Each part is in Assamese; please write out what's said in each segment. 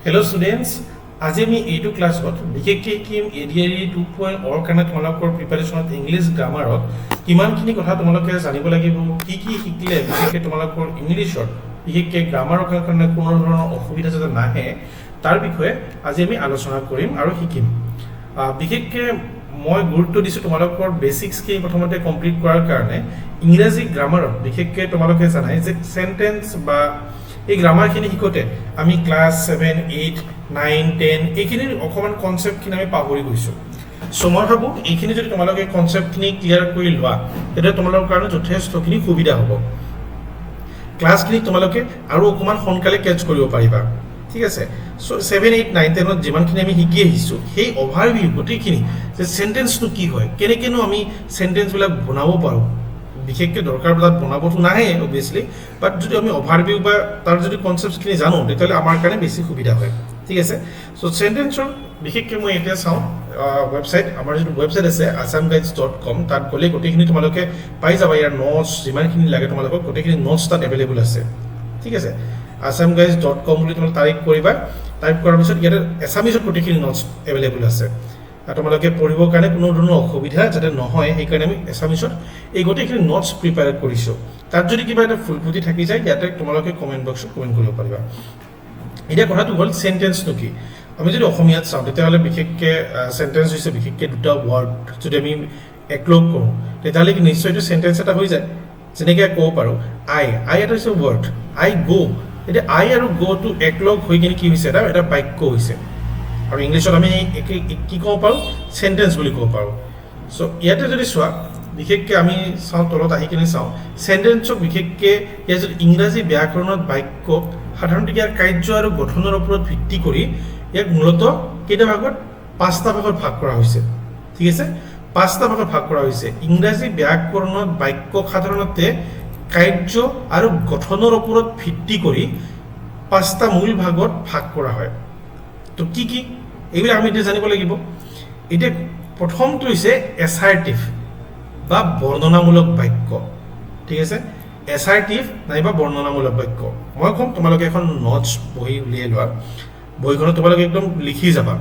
Hello students, আজি আমি এইটো ক্লাছত বিশেষকৈ কিম ADRE2.0 কাৰণে তোমালোকৰ প্ৰিপাৰেচনত ইংলিছ গ্ৰামাৰত কিমানখিনি কথা তোমালোকে জানিব লাগিব কি শিকিলে বিশেষকৈ তোমালোকৰ ইংলিছত বিশেষকৈ গ্ৰামাৰৰ কাৰণে কোনো ধৰণৰ অসুবিধা যাতে নাহে তাৰ বিষয়ে আজি আমি আলোচনা কৰিম আৰু শিকিম বিশেষকৈ মই গুৰুত্ব দিছোঁ তোমালোকৰ বেসিক্সখিনি প্ৰথমতে কমপ্লিট কৰাৰ কাৰণে ইংৰাজী গ্ৰামাৰত বিশেষকৈ তোমালোকে জানাই যে সেন্টেন্স বা এই গ্ৰামাৰখিনি শিকোতে আমি ক্লাছ 7 8 9 10 এইখিনিৰ অকমান কনসেপ্টখিনি আমি পাহৰি গৈছোঁ সো মই ভাবো এইখিনি যদি তোমালোকে কনসেপ্টখিনি ক্লিয়াৰ কৰি লোৱা তেতিয়া তোমালোকৰ কাৰণে যথেষ্টখিনি সুবিধা হ'ব ক্লাছখিনি তোমালোকে আৰু অকমান সোনকালে কেচ কৰিব পাৰিবা ঠিক আছে সো 7 8 9 10 ত যিমানখিনি আমি শিকি আহিছোঁ সেই অভাৰভিউ গোটেইখিনি যে সেন্টেন্সটো কি হয় কেনেকেনো আমি সেন্টেন্সবিলাক বনাব পাৰোঁ বিশেষকৈ দৰকাৰ পৰাত বনাবতো নাহে অবভিয়াসলি বাট যদি আমি অভাৰভিউ বা তাৰ যদি কনসেপ্টখিনি জানো তেতিয়াহ'লে আমাৰ কাৰণে বেছি সুবিধা হয় ঠিক আছে সো সেন্টেন্সৰ বিশেষকৈ মই এতিয়া চাওঁ ওয়েবসাইট আমাৰ যিটো ওয়েবসাইট আছে assamguides.com তাত গ'লে গোটেইখিনি তোমালোকে পাই যাবা ইয়াৰ নোটছ যিমানখিনি লাগে তোমালোকক গোটেইখিনি নোটছ তাত এভেইলেবল আছে ঠিক আছে assamguides.com বুলি তোমালোকে টাইপ কৰিবা টাইপ কৰাৰ পিছত ইয়াতে এছামিছত গোটেইখিনি নোটছ এভেইলেবল আছে তোমালোকে পঢ়িবৰ কাৰণে কোনো ধৰণৰ অসুবিধা যাতে নহয় সেইকাৰণে আমি এছামিছত এই গোটেইখিনি নোটছ প্ৰিপেয়াৰ কৰিছোঁ তাত যদি কিবা এটা ফুলফুটি থাকি যায় ইয়াতে তোমালোকে কমেণ্ট বক্সত কমেণ্ট কৰিব পাৰিবা এতিয়া কথাটো হ'ল সেন্টেন্সটো কি আমি যদি অসমীয়াত চাওঁ তেতিয়াহ'লে বিশেষকৈ সেন্টেন্স হৈছে বিশেষকৈ দুটা ৱৰ্ড যদি আমি একলগ কৰোঁ তেতিয়াহ'লে কি নিশ্চয় এইটো সেন্টেন্স এটা হৈ যায় যেনেকৈ ক'ব পাৰোঁ আই এটা হৈছে ৱৰ্ড আই গ' এতিয়া আই আৰু গ'টো একলগ হৈ কিনে কি হৈছে এটা বাক্য হৈছে আৰু ইংলিছত আমি কি ক'ব পাৰোঁ সেন্টেন্স বুলি ক'ব পাৰোঁ সো ইয়াতে যদি চোৱা বিশেষকৈ আমি চাওঁ তলত আহি কিনে চাওঁ সেন্টেন্সক বিশেষকৈ ইয়াৰ যদি ইংৰাজী ব্যাকৰণত বাক্যক সাধাৰণতে ইয়াৰ কাৰ্য আৰু গঠনৰ ওপৰত ভিত্তি কৰি ইয়াক মূলতঃ কেইটা ভাগত পাঁচটা ভাগত ভাগ কৰা হৈছে ঠিক আছে পাঁচটা ভাগত ভাগ কৰা হৈছে ইংৰাজী ব্যাকৰণত বাক্যক সাধাৰণতে কাৰ্য আৰু গঠনৰ ওপৰত ভিত্তি কৰি পাঁচটা মূল ভাগত ভাগ কৰা হয় তো কি এইবিলাক আমি এতিয়া জানিব লাগিব এতিয়া প্ৰথমটো হৈছে এছাৰ্টিভ বা বৰ্ণনামূলক বাক্য ঠিক আছে এছাৰ্টিভ নাইবা বৰ্ণনামূলক বাক্য মই ক'ম তোমালোকে এখন নোটছ বহি উলিয়াই লোৱা বহিখনত তোমালোকে একদম লিখি যাবা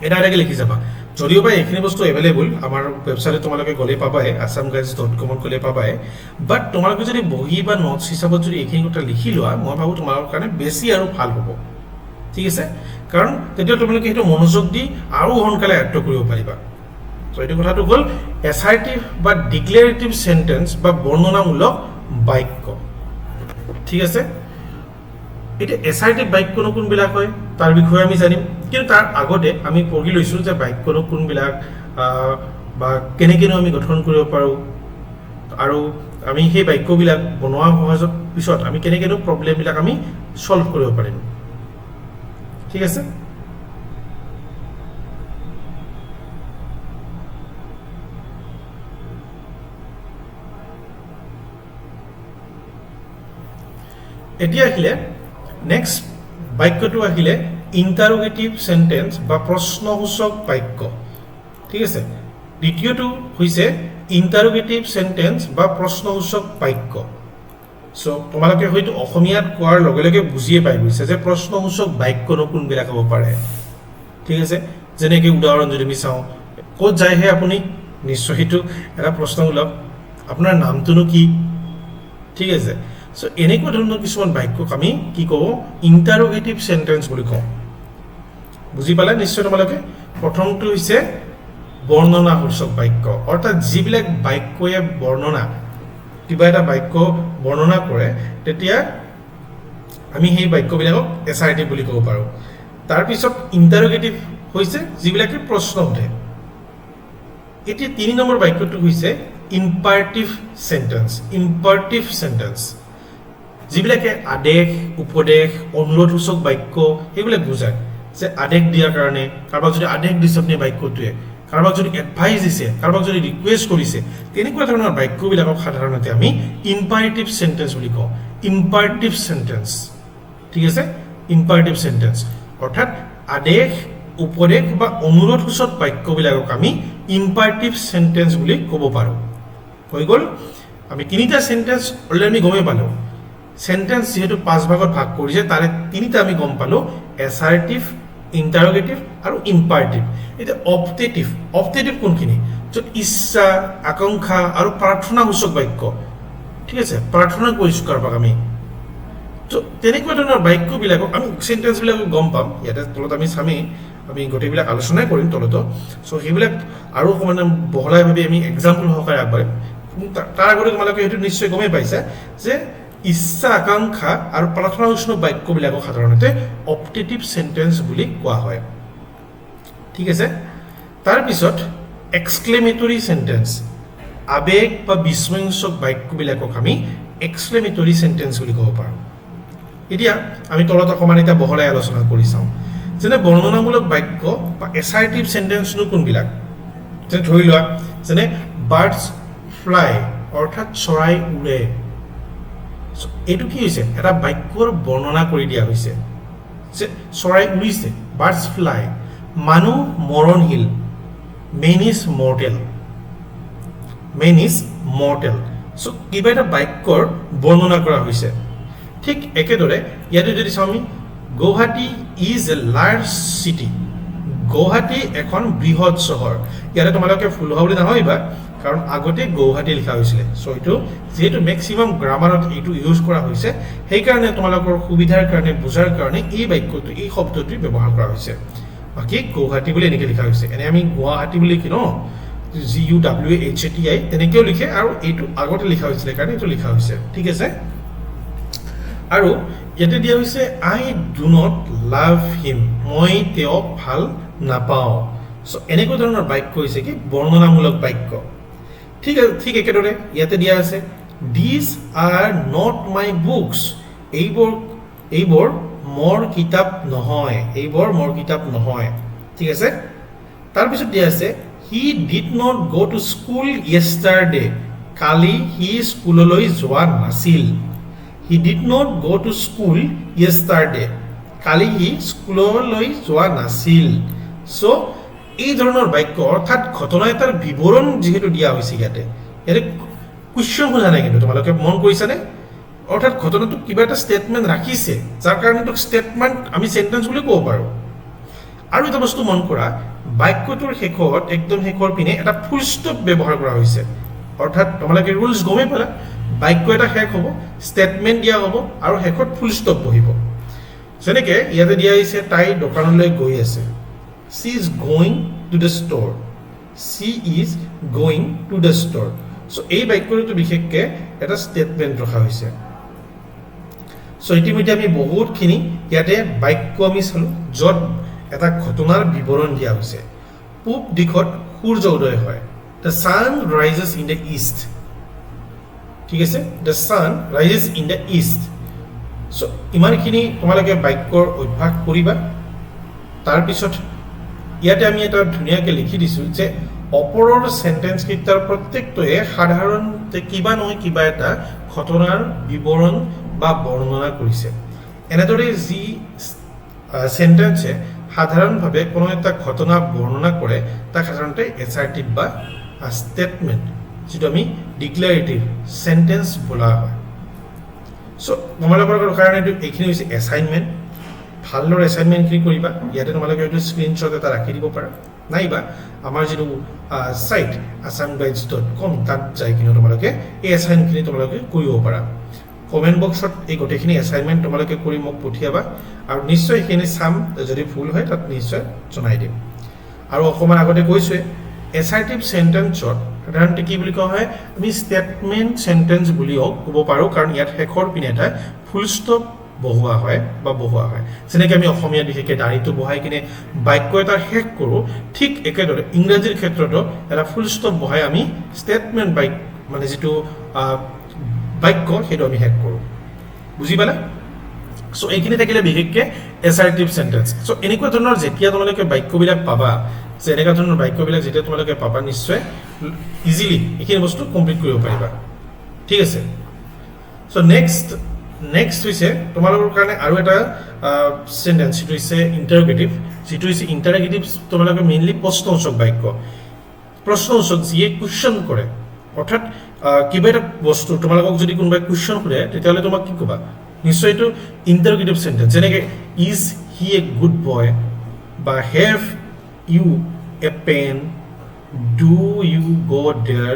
এটাকে লিখি যাবা যদিও বা এইখিনি বস্তু এভেইলেবল আমাৰ ৱেবছাইটত তোমালোকে গ'লে পাবাই assamguides.com গ'লে পাবাই বাট তোমালোকে যদি বহি বা নোটছ হিচাপত যদি এইখিনি কথা লিখি লোৱা মই ভাবোঁ তোমালোকৰ কাৰণে বেছি আৰু ভাল হ'ব ঠিক আছে কাৰণ তেতিয়া তোমালোকে সেইটো মনোযোগ দি আৰু সোনকালে আয়ত্ত কৰিব পাৰিবা তো এইটো কথাটো হ'ল এছাৰ্টিভ বা ডিক্লেৰেটিভ সেন্টেন্স বা বৰ্ণনামূলক বাক্য ঠিক আছে এতিয়া এছাৰ্টিভ বাক্যনো কোনবিলাক হয় তাৰ বিষয়ে আমি জানিম কিন্তু তাৰ আগতে আমি পঢ়ি লৈছোঁ যে বাক্যনো কোনবিলাক বা কেনেকৈনো আমি গঠন কৰিব পাৰোঁ আৰু আমি সেই বাক্যবিলাক বনোৱা সহজত পিছত আমি কেনেকৈনো প্ৰব্লেমবিলাক আমি সলভ কৰিব পাৰিম ঠিক আছে এতিয়া আহিলে নেক্সট বাক্যটো আহিলে ইণ্টাৰোগেটিভ সেন্টেন্স বা প্ৰশ্নসূচক বাক্য ঠিক আছে দ্বিতীয়টো হৈছে ইণ্টাৰোগেটিভ সেন্টেন্স বা প্ৰশ্নসূচক বাক্য সো তোমালোকে হয়তো অসমীয়াত কোৱাৰ লগে লগে বুজিয়ে পাই গৈছে যে প্ৰশ্নসূচক বাক্যনো কোনবিলাক হ'ব পাৰে ঠিক আছে যেনেকৈ উদাহৰণ যদি আমি চাওঁ ক'ত যায়হে আপুনি নিশ্চয় সেইটো এটা প্ৰশ্নমূলক আপোনাৰ নামটোনো কি ঠিক আছে সো এনেকুৱা ধৰণৰ কিছুমান বাক্যক আমি কি কওঁ ইণ্টাৰোগেটিভ সেন্টেন্স বুলি কওঁ বুজি পালে নিশ্চয় তোমালোকে প্ৰথমটো হৈছে বৰ্ণনাসূচক বাক্য অৰ্থাৎ যিবিলাক বাক্যয়ে বৰ্ণনা কিবা এটা বাক্য বৰ্ণনা কৰে তেতিয়া আমি সেই বাক্যবিলাকক এছাৰ্টিভ বুলি ক'ব পাৰোঁ তাৰপিছত ইণ্টাৰোগেটিভ হৈছে যিবিলাকে প্ৰশ্ন সোধে এতিয়া 3 নম্বৰ বাক্যটো হৈছে ইম্পাৰেটিভ সেন্টেন্স যিবিলাকে আদেশ উপদেশ অনুৰোধসূচক বাক্য সেইবিলাক বুজায় যে আদেশ দিয়াৰ কাৰণে কাৰোবাক যদি আদেশ দিছে আপুনি বাক্যটোৱে কাৰোবাক যদি এডভাইচ দিছে কাৰোবাক যদি ৰিকুৱেষ্ট কৰিছে তেনেকুৱা ধৰণৰ বাক্যবিলাকক সাধাৰণতে আমি ইম্পাৰেটিভ সেন্টেন্স বুলি কওঁ ইম্পাৰেটিভ সেন্টেন্স ঠিক আছে ইম্পাৰেটিভ সেন্টেন্স অৰ্থাৎ আদেশ উপদেশ বা অনুৰোধসূচক বাক্যবিলাকক আমি ইম্পাৰেটিভ সেন্টেন্স বুলি ক'ব পাৰোঁ হৈ গ'ল আমি তিনিটা সেন্টেন্স অলৰেডি গমেই পালোঁ সেন্টেন্স যেহেতু 5 ভাগত ভাগ কৰিছে তাৰে তিনিটা আমি গম পালো এছাৰ্টিভ ইন্টাৰোগেটিভ আৰু ইম্পাৰেটিভ এটা অপটেটিভ কোনখিনি য'ত ইচ্ছা আকাংক্ষা আৰু প্ৰাৰ্থনাসূচক বাক্য ঠিক আছে প্ৰাৰ্থনা কৰিছো কাৰোবাক আমি তো তেনেকুৱা ধৰণৰ বাক্যবিলাকক আমি সেন্টেন্সবিলাকক গম পাম ইয়াতে তলত আমি চামেই আমি গোটেইবিলাক আলোচনাই কৰিম তলত সো সেইবিলাক আৰু অকণমান বহলাইভাৱে আমি এক্সাম্পল সহকাৰে আগবাঢ়িম তাৰ আগতে তোমালোকে সেইটো নিশ্চয় গমেই পাইছা যে ইচ্ছা আকাংক্ষা আৰু প্ৰাৰ্থনাসূচক বাক্যবিলাকক সাধাৰণতে অপটেটিভ সেন্টেন্স বুলি কোৱা হয় ঠিক আছে তাৰপিছত এক্সক্লেমেটৰী সেন্টেন্স আবেগ বা বিস্ময়সূচক বাক্যবিলাকক আমি এক্সক্লেমেটৰী সেন্টেন্স বুলি ক'ব পাৰোঁ এতিয়া আমি তলত অকণমান এটা বহলাই আলোচনা কৰি চাওঁ যেনে বৰ্ণনামূলক বাক্য বা এছাৰ্টিভ সেন্টেন্সনো কোনবিলাক যেনে ধৰি লোৱা যেনে বাৰ্ডছ ফ্লাই অৰ্থাৎ চৰাই উৰে এইটো কি হৈছে এটা বাক্যৰ বৰ্ণনা কৰি দিয়া হৈছে যে চৰাই উৰিছে বাৰ্ডছ ফ্লাই মানুহ মৰণশীল মেন ইজ মৰ্টেল সো কিবা এটা বাক্যৰ বৰ্ণনা কৰা হৈছে ঠিক একেদৰে ইয়াতে যদি চাওঁ আমি Guwahati is a large city Guwahati এখন বৃহৎ চহৰ ইয়াতে তোমালোকে ফুল হোৱা বুলি নাভাবিবা কাৰণ আগতে গুৱাহাটী লিখা হৈছিলে সো এইটো যেহেতু মেক্সিমাম গ্ৰামাৰত এইটো ইউজ কৰা হৈছে সেইকাৰণে তোমালোকৰ সুবিধাৰ কাৰণে বুজাৰ কাৰণে এই বাক্যটো এই শব্দটো ব্যৱহাৰ কৰা হৈছে বাকি গুৱাহাটী বুলি এনেকৈ লিখা হৈছে এনে আমি গুৱাহাটী বুলি লিখি ন GUWHATI তেনেকৈও লিখে আৰু এইটো আগতে লিখা হৈছিলে কাৰণে এইটো লিখা হৈছে ঠিক আছে আৰু ইয়াতে দিয়া হৈছে আই ডু নট লাভ হিম মই তেওঁক ভাল নাপাওঁ সো এনেকুৱা ধৰণৰ বাক্য হৈছে কি বৰ্ণনামূলক বাক্য ঠিক একেদৰে ইয়াতে দিয়া আছে these are not my books এইবোৰ মোৰ কিতাপ নহয় ঠিক আছে তাৰপিছত দিয়া আছে he did not go to school yesterday কালি হি স্কুললৈ যোৱা নাছিল he did not go to school yesterday কালি হি স্কুললৈ যোৱা নাছিল সো এই ধৰণৰ বাক্য অৰ্থাৎ ঘটনা এটাৰ বিৱৰণ যেহেতু দিয়া হৈছে ইয়াতে কুৱেশ্যন সোধা নাই কিন্তু তোমালোকে মন কৰিছানে অৰ্থাৎ ঘটনাটো কিবা এটা ষ্টেটমেণ্ট ৰাখিছে যাৰ কাৰণে তোক ষ্টেটমেণ্ট আমি সেন্টেন্স বুলি ক'ব পাৰোঁ আৰু এটা বস্তু মন কৰা বাক্যটোৰ শেষত একদম শেষৰ পিনে এটা ফুল ষ্টপ ব্যৱহাৰ কৰা হৈছে অৰ্থাৎ তোমালোকে ৰুলছ গমেই পালা বাক্য এটা শেষ হ'ব ষ্টেটমেণ্ট দিয়া হ'ব আৰু শেষত ফুল ষ্টপ বহিব যেনেকৈ ইয়াতে দিয়া হৈছে তাই দোকানলৈ গৈ আছে she is going to the store so এই বাক্যটো বিশেষকৈ এটা ষ্টেটমেণ্ট ৰখা হৈছে সো ইতিমধ্যে আমি বহুতখিনি ইয়াতে বাক্য আমি চালোঁ য'ত এটা ঘটনাৰ বিৱৰণ দিয়া হৈছে পূব দিশত সূৰ্য উদয় হয় the sun rises in the east ঠিক আছে the sun rises in the east so ইমানখিনি তোমালোকে বাক্যৰ অভ্যাস কৰিবা তাৰপিছত ইয়াতে আমি এটা ধুনীয়াকৈ লিখি দিছোঁ যে অপৰৰ সেন্টেন্স কেইটাৰ প্ৰত্যেকটোৱে সাধাৰণতে কিবা নহয় কিবা এটা ঘটনাৰ বিৱৰণ বা বৰ্ণনা কৰিছে এনেদৰে যি সেন্টেন্সে সাধাৰণভাৱে কোনো এটা ঘটনা বৰ্ণনা কৰে তাক সাধাৰণতে এছাৰ্টিভ বা ষ্টেটমেণ্ট যিটো আমি ডিক্লেৰেটিভ সেন্টেন্স বোলা হয় সো তোমালোকৰ কাৰণে এইখিনি হৈছে এছাইনমেণ্ট ভালদৰে এছাইনমেণ্টখিনি কৰিবা ইয়াতে তোমালোকে এইটো স্ক্ৰীনশ্বট এটা ৰাখি দিব পাৰা নাইবা আমাৰ যিটো ছাইট assamguides.com তাত যাই কিনে তোমালোকে এই এছাইনমেণ্টখিনি তোমালোকে কৰিব পাৰা কমেণ্ট বক্সত এই গোটেইখিনি এছাইনমেণ্ট তোমালোকে কৰি মোক পঠিয়াবা আৰু নিশ্চয় এইখিনি চাম যদি ভুল হয় তাত নিশ্চয় জনাই দিম আৰু অকণমান আগতে কৈছোঁৱে এছাৰ্টিভ সেন্টেন্সত সাধাৰণতে কি বুলি কোৱা হয় আমি ষ্টেটমেণ্ট সেন্টেন্স বুলিও ক'ব পাৰোঁ কাৰণ ইয়াত শেষৰ পিনে এটা ফুল ষ্টপ বহোৱা হয় যেনেকৈ আমি অসমীয়াত বিশেষকৈ দাঢ়িটো বহাই কিনে বাক্য এটা শেষ কৰোঁ ঠিক একেদৰে ইংৰাজীৰ ক্ষেত্ৰতো এটা ফুল ষ্টপ বহাই আমি ষ্টেটমেণ্ট মানে যিটো বাক্য সেইটো আমি শেষ কৰোঁ বুজি পালা সো এইখিনি থাকিলে বিশেষকৈ এছাৰ্টিভ সেন্টেন্স সো এনেকুৱা ধৰণৰ যেতিয়া তোমালোকে বাক্যবিলাক পাবা যে এনেকুৱা ধৰণৰ বাক্যবিলাক যেতিয়া তোমালোকে পাবা নিশ্চয় ইজিলি এইখিনি বস্তু কমপ্লিট কৰিব পাৰিবা ঠিক আছে সো নেক্সট হৈছে তোমালোকৰ কাৰণে আৰু এটা সেন্টেন্স যিটো হৈছে ইণ্টাৰগেটিভ তোমালোকে মেইনলি প্ৰশ্নসূচক বাক্য প্ৰশ্নসূচক যিয়ে কুৱেশ্যন কৰে অৰ্থাৎ কিবা এটা বস্তু তোমালোকক যদি কোনোবাই কুৱেশ্যন সোধে তেতিয়াহ'লে তোমাক কি ক'বা নিশ্চয় এইটো ইণ্টাৰগেটিভ চেণ্টেন্স যেনেকৈ is he a good boy বা have you a pen do you go' there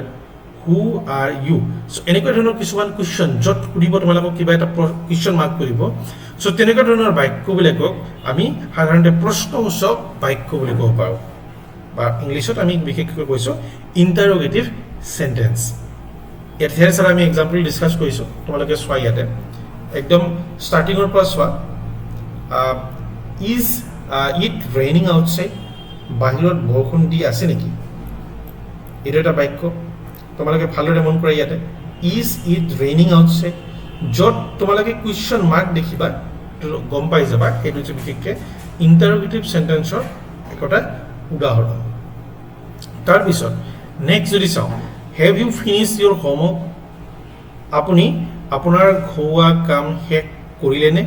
who are you so' এনেকুৱা ধৰণৰ কিছুমান কুৱেশ্যন য'ত সুধিব তোমালোকক কিবা এটা কুৱেশ্যন মাৰ্ক কৰিব চ' তেনেকুৱা ধৰণৰ বাক্যবিলাকক আমি সাধাৰণতে প্ৰশ্নসূচক বাক্য বুলি ক'ব পাৰোঁ বা ইংলিছত আমি বিশেষকৈ কৈছোঁ ইণ্টাৰগেটিভ চেণ্টেন্স ইয়াত ধেৰ সাৰা আমি এক্সাম্পল ডিছকাছ কৰিছোঁ তোমালোকে চোৱা ইয়াতে একদম ষ্টাৰ্টিঙৰ পৰা চোৱা ইজ ইট ৰেইনিং আউটছাইড বাহিৰত বৰষুণ দি আছে নেকি এইটো এটা বাক্য তোমালোকে ভালদৰে মন কৰা ইয়াতে ইজ ইট ৰেইনিং আউটছাইড য'ত তোমালোকে কুৱেশ্যন মাৰ্ক দেখিবা গম পাই যাবা সেইটো হৈছে বিশেষকৈ ইণ্টাৰগেটিভ চেণ্টেন্সৰ একোটা উদাহৰণ তাৰপিছত নেক্সট যদি চাওঁ have you finish your homework আপুনি আপোনাৰ ঘৰুৱা কাম শেষ কৰিলেনে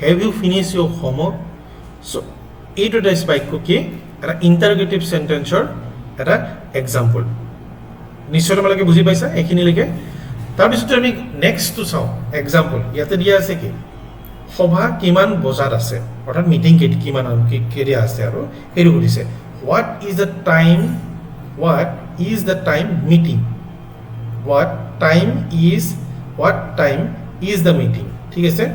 have you finish your homework so' এইটো এটা বাক্য কি এটা ইণ্টাৰগেটিভ চেণ্টেন্সৰ এটা এক্সাম্পল নিশ্চয় তোমালোকে বুজি পাইছা এইখিনিলৈকে তাৰপিছত আমি নেক্সটটো চাওঁ এক্সাম্পল ইয়াতে দিয়া আছে কি সভা কিমান বজাত আছে অৰ্থাৎ মিটিং কিমান কেতিয়া আছে আৰু সেইটো সুধিছে what is the time meeting what time is the meeting ঠিক আছে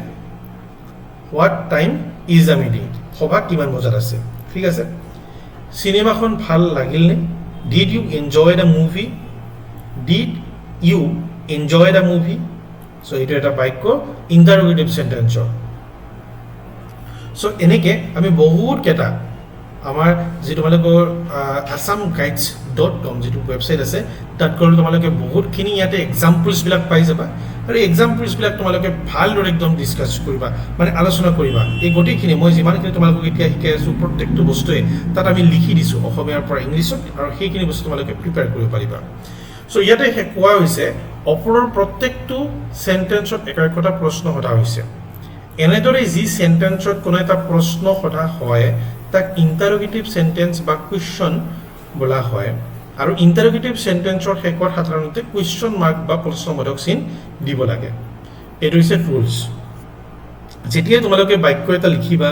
what time is the meeting সভা কিমান বজাত আছে ঠিক আছে চিনেমাখন ভাল লাগিলনে did you enjoy the movie so' এইটো এটা বাক্য ইণ্টাৰগেটিভ চেণ্টেন্সৰ চ' এনেকৈ আমি বহুতকেইটা আমাৰ যি তোমালোকৰ assam.guides.com যিটো ৱেবছাইট আছে তাত গ'লে তোমালোকে বহুতখিনি ইয়াতে এক্সাম্পলছবিলাক পাই যাবা আৰু এই এক্সাম্পলছবিলাক তোমালোকে ভালদৰে একদম ডিছকাছ কৰিবা মানে আলোচনা কৰিবা এই গোটেইখিনি মই যিমানখিনি তোমালোকক এতিয়া শিকাই আছোঁ প্ৰত্যেকটো বস্তুৱে তাত আমি লিখি দিছোঁ অসমীয়াৰ পৰা ইংলিছত আৰু সেইখিনি বস্তু তোমালোকে প্ৰিপেয়াৰ কৰিব পাৰিবা চ' ইয়াতে কোৱা হৈছে ওপৰৰ প্ৰত্যেকটো চেণ্টেন্সত একোটা প্ৰশ্ন সোধা হৈছে এনেদৰে যি চেণ্টেন্সত কোনো এটা প্ৰশ্ন সোধা হয় তাক ইণ্টাৰগেটিভ চেণ্টেন্স বা কুৱেশ্যন বোলা হয় আৰু ইণ্টাৰগেটিভ চেণ্টেন্সৰ শেষত সাধাৰণতে কুৱেশ্যন মাৰ্ক বা প্ৰশ্নবোধক চিন দিব লাগে এইটো হৈছে ৰুলছ যেতিয়া তোমালোকে বাক্য এটা লিখিবা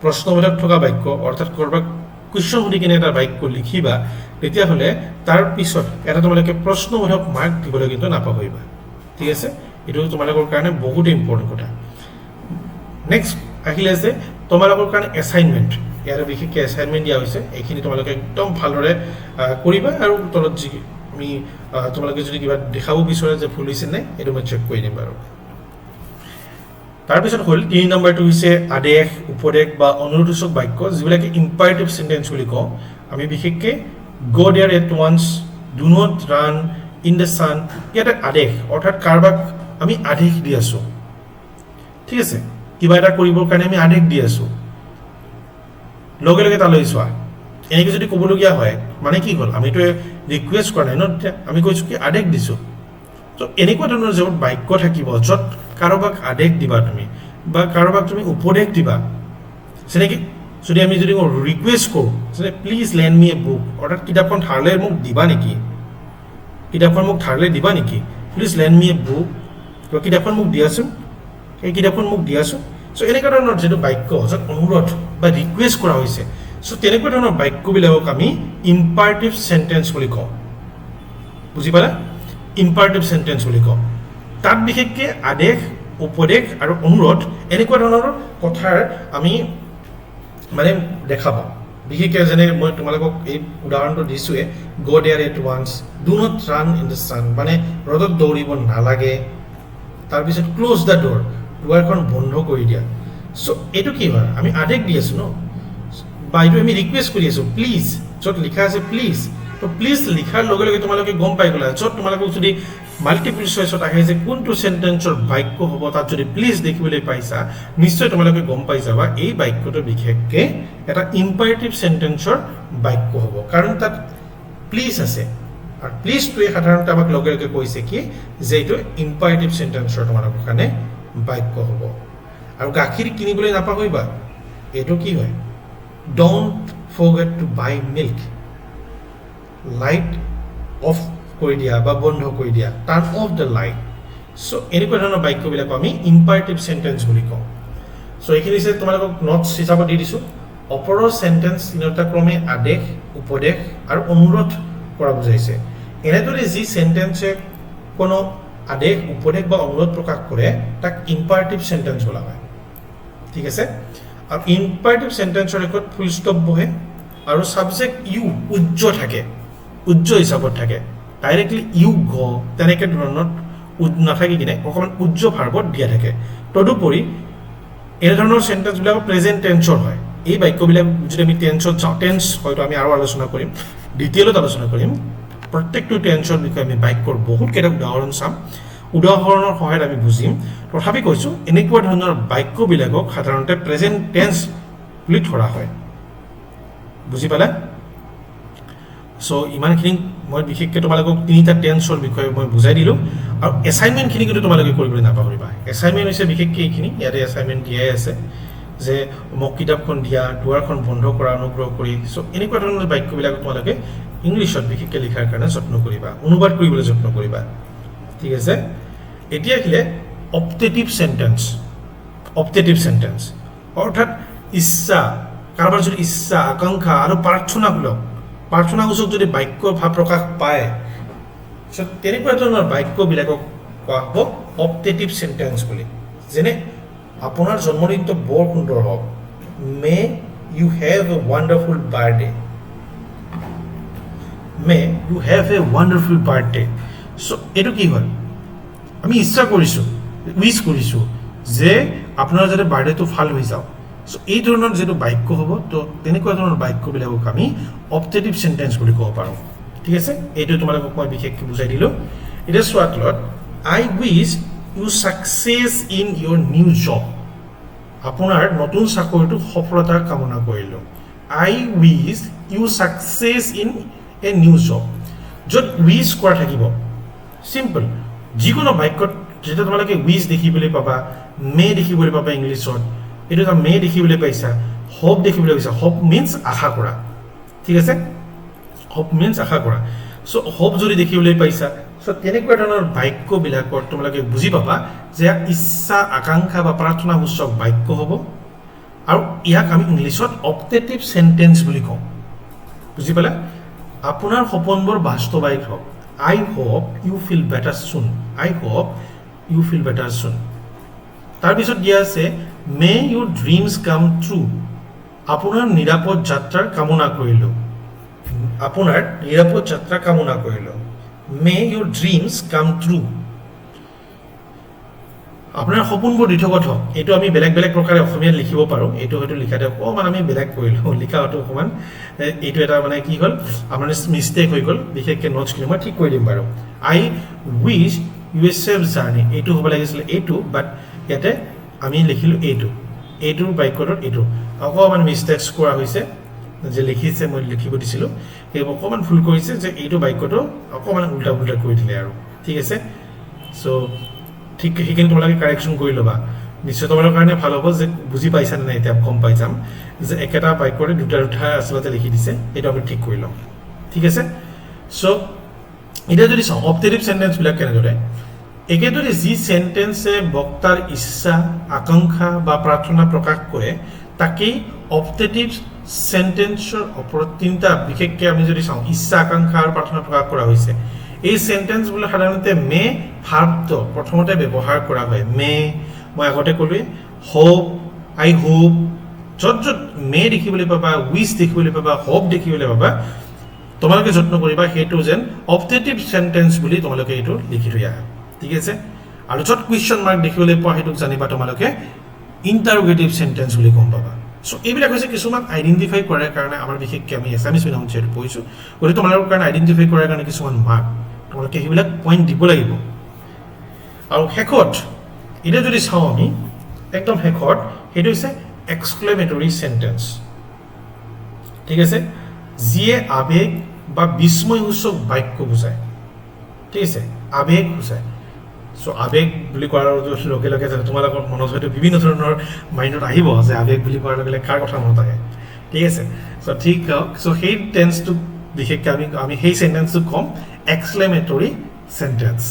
প্ৰশ্নবোধক থকা বাক্য অৰ্থাৎ কৰবাক কুৱেশ্যন সুধি কিনে এটা বাক্য লিখিবা তেতিয়াহ'লে তাৰ পিছত এটা তোমালোকে প্ৰশ্নবোধক মাৰ্ক দিবলৈ কিন্তু নাপাহৰিবা ঠিক আছে এইটো তোমালোকৰ কাৰণে বহুত ইম্পৰ্টেণ্ট কথা নেক্সট আহিলে যে তোমালোকৰ কাৰণে এছাইনমেণ্ট ইয়াৰ বিশেষকৈ এছাইনমেণ্ট দিয়া হৈছে এইখিনি তোমালোকে একদম ভালদৰে কৰিবা আৰু তলত যি আমি তোমালোকে যদি কিবা দেখাব বিচৰা যে ভুল হৈছে নাই এইটো মই চেক কৰি দিম বাৰু তাৰপিছত হ'ল 3 নম্বৰটো হৈছে আদেশ উপদেশ বা অনুৰোধসূচক বাক্য যিবিলাকে ইম্পাৰেটিভ চেণ্টেন্স বুলি কওঁ আমি বিশেষকৈ go there at once do not run in the sun ইয়াতে আদেশ অৰ্থাৎ কাৰোবাক আমি আদেশ দি আছোঁ ঠিক আছে কিবা এটা কৰিবৰ কাৰণে আমি আদেশ দি আছোঁ লগে লগে তালৈ চোৱা এনেকৈ যদি ক'বলগীয়া হয় মানে কি হ'ল আমিতো ৰিকুৱেষ্ট কৰা নাই ন তেতিয়া আমি কৈছোঁ কি আদেশ দিছোঁ ত' এনেকুৱা ধৰণৰ য'ত বাক্য থাকিব য'ত কাৰোবাক আদেশ দিবা তুমি বা কাৰোবাক তুমি উপদেশ দিবা যেনেকৈ যদি আমি যদি ৰিকুৱেষ্ট কৰোঁ যেনে please land me a book অৰ্থাৎ কিতাপখন ধাৰলৈ মোক দিবা নেকি কিতাপখন মোক ধাৰলৈ দিবা নেকি please land me a book কিতাপখন মোক দিয়াচোন এই কিতাপখন মোক দিয়াচোন চ' এনেকুৱা ধৰণৰ যিটো বাক্য য'ত অনুৰোধ বা ৰিকুৱেষ্ট কৰা হৈছে চ' তেনেকুৱা ধৰণৰ বাক্যবিলাকক আমি ইম্পাৰেটিভ চেণ্টেন্স বুলি কওঁ বুজি পালা ইম্পাৰেটিভ চেণ্টেন্স বুলি কওঁ তাত বিশেষকৈ আদেশ উপদেশ আৰু অনুৰোধ এনেকুৱা ধৰণৰ কথাৰ আমি মানে দেখা পাওঁ বিশেষকৈ যেনে মই তোমালোকক এই উদাহৰণটো দিছোঁৱে go there at once do not run in the sun মানে ৰ'দত দৌৰিব নালাগে তাৰপিছত ক্ল'জ দ্য ড'ৰ দুৱাৰখন বন্ধ কৰি দিয়া চ' এইটো কি হয় আমি আদেশ দি আছোঁ ন বা এইটো আমি ৰিকুৱেষ্ট কৰি আছোঁ প্লিজ য'ত লিখা আছে প্লিজ তো প্লিজ লিখাৰ লগে লগে তোমালোকে গম পাই গ'লা য'ত তোমালোকক যদি মাল্টিপল চইচত আহে যে কোনটো চেণ্টেন্সৰ বাক্য হ'ব তাত যদি প্লিজ দেখিবলৈ পাইছা নিশ্চয় তোমালোকে গম পাই যাবা এই বাক্যটো বিশেষকৈ এটা ইম্পাৰেটিভ চেণ্টেন্সৰ বাক্য হ'ব কাৰণ তাত প্লিজ আছে আৰু প্লিজটোৱে সাধাৰণতে আমাক লগে লগে কৈছে কি যে এইটো ইম্পাৰেটিভ চেণ্টেন্সৰ তোমালোকৰ কাৰণে বাক্য হ'ব আৰু গাখীৰ কিনিবলৈ নাপাহৰিবা এইটো কি হয় don't forget to buy milk light off কৰি দিয়া বা বন্ধ কৰি দিয়া, turn off the light. So এনেকুৱা ধৰণৰ বাক্যবিলাক আমি ইম্পাৰেটিভ সেন্টেন্স বুলি কওঁ। সো এইখিনি যে তোমালোকক নোটছ হিচাপত দি দিছোঁ। অপৰৰ সেন্টেন্স তিনিটা ক্ৰমে আদেশ, উপদেশ আৰু অনুৰোধ কৰা বুজাইছে। এনেদৰে যি সেন্টেন্সে কোনো আদেশ, উপদেশ বা অনুৰোধ প্ৰকাশ কৰে তাক ইম্পাৰেটিভ সেন্টেন্স বোলা হয়। ঠিক আছে? আৰু ইম্পাৰেটিভ সেন্টেন্সৰ শেষত ফুল ষ্টপ বহে আৰু সাবজেক্ট ইউ উজ্জ থাকে, উজ্জ হিচাপত থাকে। ডাইৰেক্টলি ইউ গ তেনেকৈ ধৰণৰ নাথাকি কিনে অকণমান উজ্জ ভাৰ্বত দিয়া থাকে। তদুপৰি এনেধৰণৰ সেন্টেন্সবিলাক প্ৰেজেন্ট টেন্সৰ হয়। এই বাক্যবিলাক যদি আমি টেন্সত যাওঁ, টেন্স হয়তো আমি আৰু আলোচনা কৰিম, ডিটেইলত আলোচনা কৰিম। প্ৰত্যেকটো টেন্সৰ বিষয়ে আমি বাক্যৰ বহুত কেইটা উদাহৰণ চাম, উদাহৰণৰ সহায়ত আমি বুজিম। তথাপি কৈছোঁ এনেকুৱা ধৰণৰ বাক্যবিলাকক সাধাৰণতে প্ৰেজেন্ট টেন্স বুলি ধৰা হয়। বুজি পালে? সো ইমানখিনি মই বিশেষকৈ তোমালোকক তিনিটা টেন্সৰ বিষয়ে মই বুজাই দিলোঁ। আৰু এছাইনমেণ্টখিনি কিন্তু তোমালোকে কৰিবলৈ নাপাহৰিবা। এছাইনমেণ্ট হৈছে বিশেষকৈ এইখিনি, ইয়াতে এছাইনমেণ্ট দিয়াই আছে যে মোক কিতাপখন দিয়া, দুৱাৰখন বন্ধ কৰা অনুগ্ৰহ কৰি। সো এনেকুৱা ধৰণৰ বাক্যবিলাক তোমালোকে ইংলিছত বিশেষকৈ লিখাৰ কাৰণে যত্ন কৰিবা, অনুবাদ কৰিবলৈ যত্ন কৰিবা। ঠিক আছে? এতিয়া আহিলে অপটেটিভ সেন্টেন্স। অপটেটিভ সেন্টেন্স অৰ্থাৎ ইচ্ছা, কাৰোবাৰ যদি ইচ্ছা, আকাংক্ষা আৰু প্ৰাৰ্থনাসূচক যদি বাক্য ভাৱ প্ৰকাশ পায়, তেনেকুৱা ধৰণৰ বাক্যবিলাকক কোৱা হ'ব অপটেটিভ সেন্টেন্স বুলি। যেনে আপোনাৰ জন্মদিনটো বৰ সুন্দৰ হওক, may you have a wonderful birthday. May you have a wonderful birthday. So এইটো কি হয়? আমি ইচ্ছা কৰিছোঁ, উইচ কৰিছোঁ যে আপোনাৰ যাতে বাৰ্থডেটো ভাল হৈ যাওক। সো এই ধৰণৰ যিটো বাক্য হ'ব, তো তেনেকুৱা ধৰণৰ বাক্যবিলাকক আমি অপটেটিভ সেন্টেন্স বুলি ক'ব পাৰোঁ। ঠিক আছে? এইটো তোমালোকক মই বিশেষকৈ বুজাই দিলোঁ। এতিয়া চোৱা তলত, I wish you success in your new job. আপোনাৰ নতুন চাকৰিটো সফলতা কামনা কৰিলোঁ। I wish you success in a new job. য'ত উইচ কৰা থাকিব, চিম্পল যিকোনো বাক্যত যেতিয়া তোমালোকে উইচ দেখিবলৈ পাবা, মে দেখিবলৈ পাবা ইংলিছত, এইটো এটা মে দেখিবলৈ পাইছা, হোপ দেখিবলৈ পাইছা। হোপ মিনছ আশা কৰা। ঠিক আছে? হোপ মিনছ আশা কৰা। সো হোপ যদি দেখিবলৈ পাইছা, সো তেনেকুৱা ধৰণৰ বাক্যবিলাকৰ তোমালোকে বুজি পাবা যে ইচ্ছা, আকাংক্ষা বা প্ৰাৰ্থনাসূচক বাক্য হ'ব। আৰু ইয়াক আমি ইংলিছত অপটেটিভ সেন্টেন্স বুলি কওঁ। বুজি পালা? আপোনাৰ সপোনবোৰ বাস্তৱায়িত হওক। আই হোপ ইউ ফিল বেটাৰ চুন। আই হোপ ইউ ফিল বেটাৰ চুন। তাৰপিছত দিয়া আছে মে ইউৰ ড্ৰিমছ কাম ট্ৰু। আপোনাৰ নিৰাপদ যাত্ৰাৰ কামনা কৰিলোঁ। আপোনাৰ নিৰাপদ যাত্ৰা কামনা কৰিলোঁ। মে ইউৰ ড্ৰিমছ কাম ট্ৰু। আপোনাৰ সপোনবোৰ দিঠকত হওক। এইটো আমি বেলেগ বেলেগ প্ৰকাৰে অসমীয়াত লিখিব পাৰোঁ। এইটো হয়তো লিখাতে অকণমান আমি বেলেগ কৰিলোঁ, লিখাটো অকণমান এইটো এটা মানে কি হ'ল, আমাৰ মিষ্টেক হৈ গ'ল। বিশেষকৈ নোটছখিনি মই ঠিক কৰি দিম বাৰু। I wish you a safe journey, এইটো হ'ব লাগিছিলে এইটো, বাট ইয়াতে আমি লিখিলোঁ এইটো। এইটোৰ বাক্যটোত এইটো অকণমান মিষ্টেক্স কৰা হৈছে, যে লিখিছে মই লিখিব দিছিলোঁ সেই অকণমান ভুল কৰিছে, যে এইটো বাক্যটো অকণমান উল্টা পুল্টা কৰি দিলে আৰু। ঠিক আছে? চ' ঠিক সেইখিনি তোমালোকে কাৰেকশ্যন কৰি ল'বা। নিশ্চয় তোমালোকৰ কাৰণে ভাল হ'ব যে বুজি পাইছা নে নাই। এতিয়া গম পাই যাম যে একেটা বাক্যৰে দুটা আচলতে লিখি দিছে, সেইটো আমি ঠিক কৰি ল'ম। ঠিক আছে? চ' এতিয়া যদি চাওঁ অপটেটিভ সেন্টেন্সবিলাক কেনেদৰে, একেদৰে যি সেন্টেন্সে বক্তাৰ ইচ্ছা, আকাংক্ষা বা প্ৰাৰ্থনা প্ৰকাশ কৰে তাকেই অপটেটিভ সেন্টেন্সৰ ওপৰত তিনিটা, বিশেষকৈ আমি যদি চাওঁ ইচ্ছা, আকাংক্ষা আৰু প্ৰাৰ্থনা প্ৰকাশ কৰা হৈছে। এই সেন্টেন্সবোৰ সাধাৰণতে মে ভাৰ্বটো প্ৰথমতে ব্যৱহাৰ কৰা হয়। মে মই আগতে ক'লোৱেই, হোপ, আই হোপ, য'ত য'ত মে দেখিবলৈ পাবা, উইচ দেখিবলৈ পাবা, হোপ দেখিবলৈ পাবা, তোমালোকে যত্ন কৰিবা সেইটো যেন অপটেটিভ সেন্টেন্স বুলি তোমালোকে এইটো লিখি থৈ আহা। ঠিক আছে? আৰু য'ত কুৱেশ্যন মাৰ্ক দেখিবলৈ পোৱা সেইটোক জানিবা তোমালোকে ইণ্টাৰোগেটিভ সেন্টেন্স বুলি গম পাবা। চ' এইবিলাক হৈছে কিছুমান আইডেণ্টিফাই কৰাৰ কাৰণে আমাৰ বিশেষকৈ আমি এছামিছ মিডিয়ামত যিহেতু পঢ়িছোঁ, গতিকে তোমালোকৰ কাৰণে আইডেণ্টিফাই কৰাৰ কাৰণে কিছুমান মাৰ্ক তোমালোকে সেইবিলাক পইণ্ট দিব লাগিব। আৰু শেষত এতিয়া যদি চাওঁ আমি একদম শেষত, সেইটো হৈছে এক্সক্লেমেটৰী সেন্টেন্স। ঠিক আছে? যিয়ে আৱেগ বা বিস্ময়সূচক বাক্য বুজায়। ঠিক আছে? আৱেগ বুজায়। চ' আৱেগ বুলি কোৱাৰ লগে লগে তোমালোকৰ মনত হয়তো বিভিন্ন ধৰণৰ মাইণ্ডত আহিব যে আৱেগ বুলি কোৱাৰ লগে লগে কাৰ কথা মনত আহে। ঠিক আছে? চ' ঠিক হওক। চ' সেই টেন্সটো বিশেষকৈ আমি সেই সেন্টেন্সটো ক'ম এক্সক্লেমেটৰী সেন্টেন্স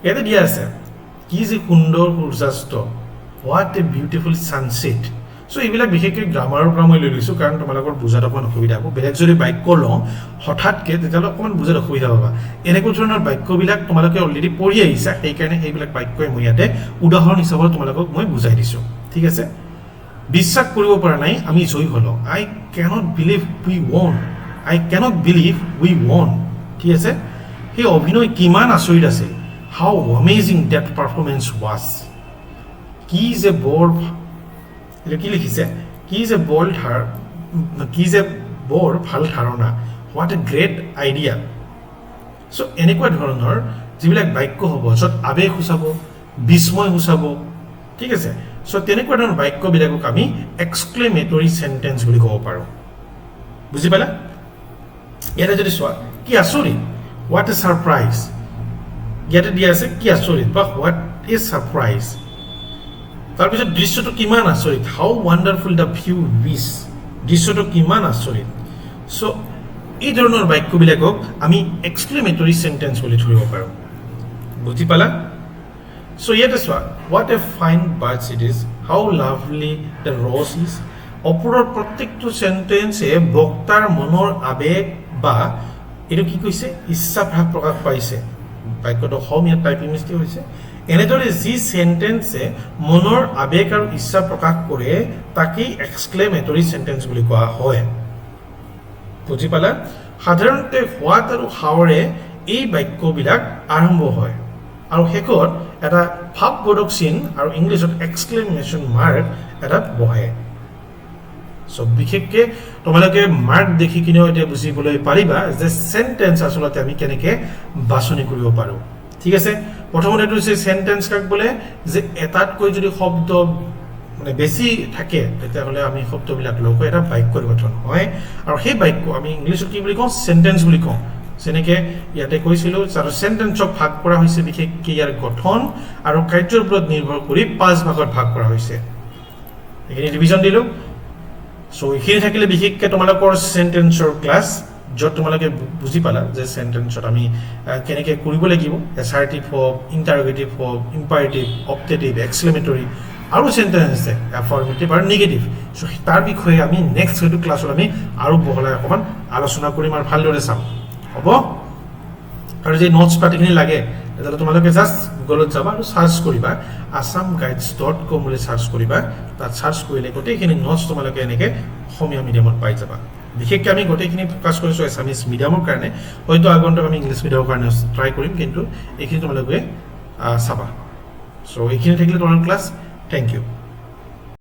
ইয়াতে দিয়া আছে কি যে সুন্দৰ সূৰ্যাস্ত what a beautiful sunset so এইবিলাক বিশেষকৈ গ্ৰামাৰৰ পৰা মই লৈ লৈছো কাৰণ তোমালোকৰ বুজাত অকমান অসুবিধা হ'ব বেলেগ যদি বাক্য লওঁ হঠাৎকে তেতিয়ালে অকমান বুজাত অসুবিধা পাবা এনেকুৱা ধৰণৰ বাক্যবিলাক তোমালোকে অলৰেডি পঢ়ি আহিছা এই কাৰণে এইবিলাক বাক্যই মই ইয়াতে উদাহৰণ হিচাপে তোমালোকক মই বুজাই দিছো ঠিক আছে বিশ্বাস কৰিব পৰা নাই আমি জয় হলো আই ক্যানট বিলিভ উই won ঠিক আছে সেই অভিনয় কিমান আচৰিত আছে হাউ অ্যামেজিং দ্যাট পাৰফৰম্যান্স ওয়াজ কি যে বৰ এটা কি লিখিছে কি যে বৰ ভাল ধাৰণা what a great idea so এনেকুৱা ধৰণৰ যিবিলাক বাক্য হ'ব য'ত আবেগ সূচাব বিস্ময় সূচাব ঠিক আছে সো তেনেকুৱা ধৰণৰ বাক্যবিলাকক আমি এক্সক্লেমেটৰী সেন্টেন্স বুলি ক'ব পাৰোঁ বুজি পালা ইয়াতে যদি চোৱা কি আচৰিত হোৱাট এ সাৰপ্ৰাইজ ইয়াতে দিয়া আছে কি আচৰিত বা হোৱাট এ সাৰপ্ৰাইজ তাৰপিছত দৃশ্যটো কিমান আচৰিত হাউ ওয়ান্ডাৰফুল দ্য ভিউ ইজ দৃশ্যটো কিমান আচৰিত সো এই ধৰণৰ বাক্যবিলাকক আমি এক্সক্লেমেটৰী সেন্টেন্স বুলি ধৰিব পাৰোঁ বুজি পালা সো ইয়াতে চোৱা what a fine birds it is how lovely the rose is ওপৰৰ প্ৰত্যেকটো সেন্টেন্সে বক্তাৰ মনৰ আবেগ বা এইটো কি কৈছে ইচ্ছা ভাৱ প্ৰকাশ পাইছে বাক্যটো অসমীয়াত টাইপিং মিষ্টেক হৈছে এনেদৰে যি সেন্টেন্সে মনৰ আবেগ আৰু ইচ্ছা প্ৰকাশ কৰে তাকে এক্সক্লেমেটৰী সেন্টেন্স বুলি কোৱা হয় বুজি পালা সাধাৰণতে হোৱাট আৰু হাউৰে এই বাক্যবিলাক আৰম্ভ হয় আৰু শেষত এটা ভাৱবোধক চিন আৰু ইংলিছত এক্সক্লেমেশ্যন মাৰ্ক এটা বহে সো বিশেষকৈ তোমালোকে মাৰ্ক দেখি কিনেও এতিয়া বুজিবলৈ পাৰিবা যে সেন্টেন্স আসলতে আমি কেনেকৈ বাছনি কৰিব পাৰোঁ ঠিক আছে প্ৰথমতে এইটো হৈছে সেন্টেন্স কাক বোলে যে এটাতকৈ যদি শব্দ মানে বেছি থাকে তেতিয়াহ'লে আমি শব্দবিলাক লৈ এটা বাক্যৰ গঠন হয় আৰু সেই বাক্য আমি ইংলিছত কি বুলি কওঁ সেন্টেন্স বুলি কওঁ যেনেকৈ ইয়াতে কৈছিলোঁ আৰু সেন্টেন্সক ভাগ কৰা হৈছে বিশেষকৈ ইয়াৰ গঠন আৰু কাৰ্যৰ ওপৰত নিৰ্ভৰ কৰি 5 ভাগত ভাগ কৰা হৈছে এইখিনি ৰিভিজন দিলোঁ সো এইখিনি থাকিলে বিশেষকৈ তোমালোকৰ সেন্টেন্সৰ ক্লাছ য'ত তোমালোকে বুজি পালা যে সেন্টেন্সত আমি কেনেকৈ কৰিব লাগিব এছাৰ্টিভ হওক ইণ্টাৰগেটিভ হওক ইম্পাৰেটিভ অপটেটিভ এক্সক্লেমেটৰী আৰু সেন্টেন্স আছে এফাৰ্মেটিভ আৰু নেগেটিভ সো তাৰ বিষয়ে আমি নেক্সট সেইটো ক্লাছত আমি আৰু বহলাই অকণমান আলোচনা কৰিম আৰু ভালদৰে চাম হ'ব আৰু যে নোটছ পাতিখিনি লাগে তেতিয়াহ'লে তোমালোকে জাষ্ট গুগলত যাবা আৰু সাৰ্চ কৰিবা assamguides.com বুলি সাৰ্চ কৰিবা তাত সাৰ্চ কৰিলে গোটেইখিনি নোটছ তোমালোকে এনেকৈ অসমীয়া মিডিয়ামত পাই যাবা বিশেষকৈ আমি গোটেইখিনি ফ'কাছ কৰিছোঁ এছামিজ মিডিয়ামৰ কাৰণে হয়তো আগন্তুক আমি ইংলিছ মিডিয়ামৰ কাৰণে ট্ৰাই কৰিম কিন্তু এইখিনি তোমালোকে চাবা সো এইখিনি থাকিলে তোমাৰ ক্লাছ থেংক ইউ